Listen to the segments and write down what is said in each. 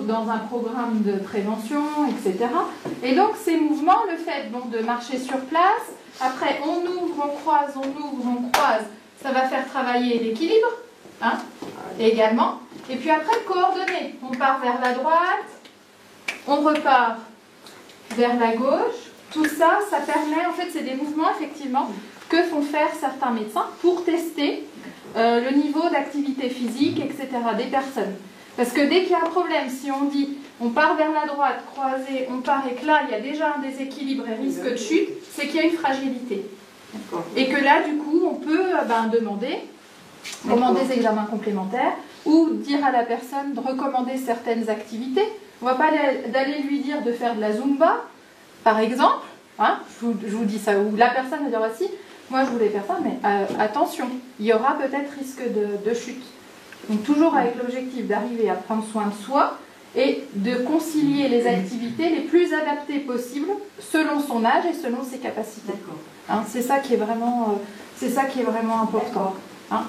Dans un programme de prévention, etc. Et donc ces mouvements, le fait donc, de marcher sur place, après on ouvre, on croise, on ouvre, on croise, ça va faire travailler l'équilibre, hein, également. Et puis après, coordonner. On part vers la droite, on repart vers la gauche. Tout ça, ça permet, en fait, c'est des mouvements, effectivement, que font faire certains médecins pour tester le niveau d'activité physique, etc. des personnes. Parce que dès qu'il y a un problème, si on dit on part vers la droite, croisé, on part et que là il y a déjà un déséquilibre et risque de chute, c'est qu'il y a une fragilité. Et que là, du coup, on peut demander des examens complémentaires ou dire à la personne de recommander certaines activités. On ne va pas d'aller lui dire de faire de la Zumba, par exemple. Hein, je vous dis ça. Ou la personne va dire aussi, moi je voulais faire ça, mais attention, il y aura peut-être risque de chute. Donc toujours avec l'objectif d'arriver à prendre soin de soi et de concilier les activités les plus adaptées possibles selon son âge et selon ses capacités. Hein, c'est ça qui est vraiment important. Hein.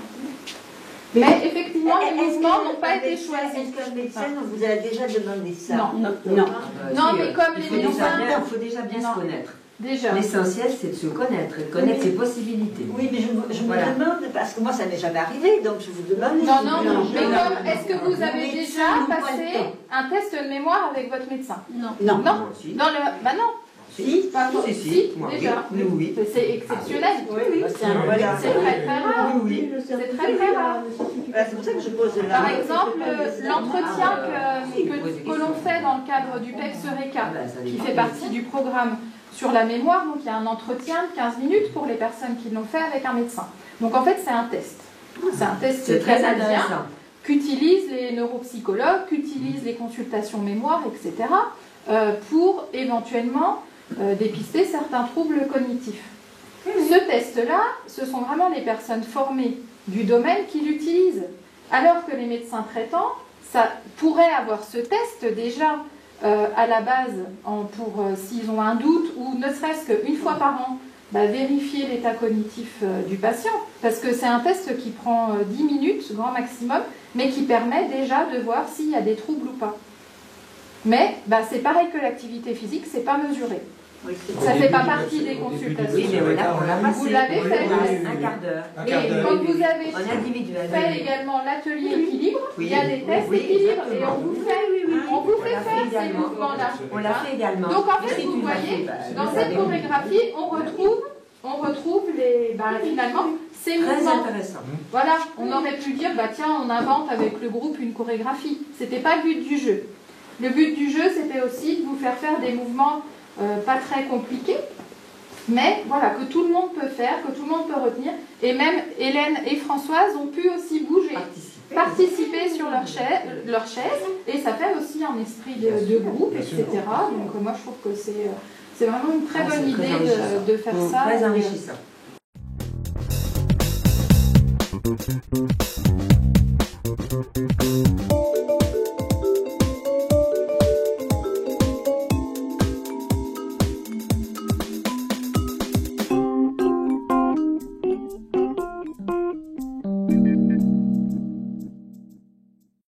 Mais effectivement, les mouvements n'ont pas été choisis. Est-ce qu'un médecin vous a déjà demandé ça? Non, mais comme les médecins... Il faut déjà bien se connaître. Déjà. L'essentiel, c'est de se connaître et de connaître ses possibilités. Oui, mais je me demande, parce que moi, ça m'est jamais arrivé, donc je vous demande... Non. Mais comme, est-ce que vous avez déjà passé un test de mémoire avec votre médecin? Non. Non. Dans le... Bah non. Si, déjà. Oui. C'est exceptionnel. Oui. C'est très très rare. Oui. C'est très très rare. C'est pour ça que je pose là. Par exemple, l'entretien que l'on fait dans le cadre du PEC-Eureka, qui fait partie du programme sur la mémoire, donc il y a un entretien de 15 minutes pour les personnes qui l'ont fait avec un médecin. Donc en fait, c'est un test. C'est un test très intéressant qu'utilisent les neuropsychologues, qu'utilisent les consultations mémoire, etc. Pour éventuellement dépister certains troubles cognitifs. Ce test-là, ce sont vraiment les personnes formées du domaine qui l'utilisent. Alors que les médecins traitants, ça pourrait avoir ce test déjà à la base pour s'ils ont un doute ou ne serait-ce qu'une fois par an, vérifier l'état cognitif du patient. Parce que c'est un test qui prend 10 minutes, grand maximum, mais qui permet déjà de voir s'il y a des troubles ou pas. Mais c'est pareil que l'activité physique, c'est pas mesuré. Oui, c'est Ça bon. ne fait pas partie des consultations. Oui, mais on l'a passé. Vous l'avez On fait, l'a oui. un quart d'heure. Et quand vous avez En individuel. fait également l'atelier équilibre, Oui. il y a des tests Oui, équilibre et exactement. on vous fait, on vous fait faire ces mouvements-là. On l'a fait également. Donc en Mais fait, si vous tu l'as voyez, fait, bah, dans vous cette avez- chorégraphie, on retrouve les, finalement ces Très mouvements. intéressant. Voilà, on aurait pu dire, tiens, on invente avec le groupe une chorégraphie. C'était pas le but du jeu. Le but du jeu, c'était aussi de vous faire faire des mouvements pas très compliqués, mais voilà, que tout le monde peut faire, que tout le monde peut retenir. Et même Hélène et Françoise ont pu aussi bouger, participer sur leur chaise, et ça fait aussi un esprit de groupe, etc. Donc moi, je trouve que c'est vraiment une très bonne très idée enrichissant. de faire ça. Très enrichissant.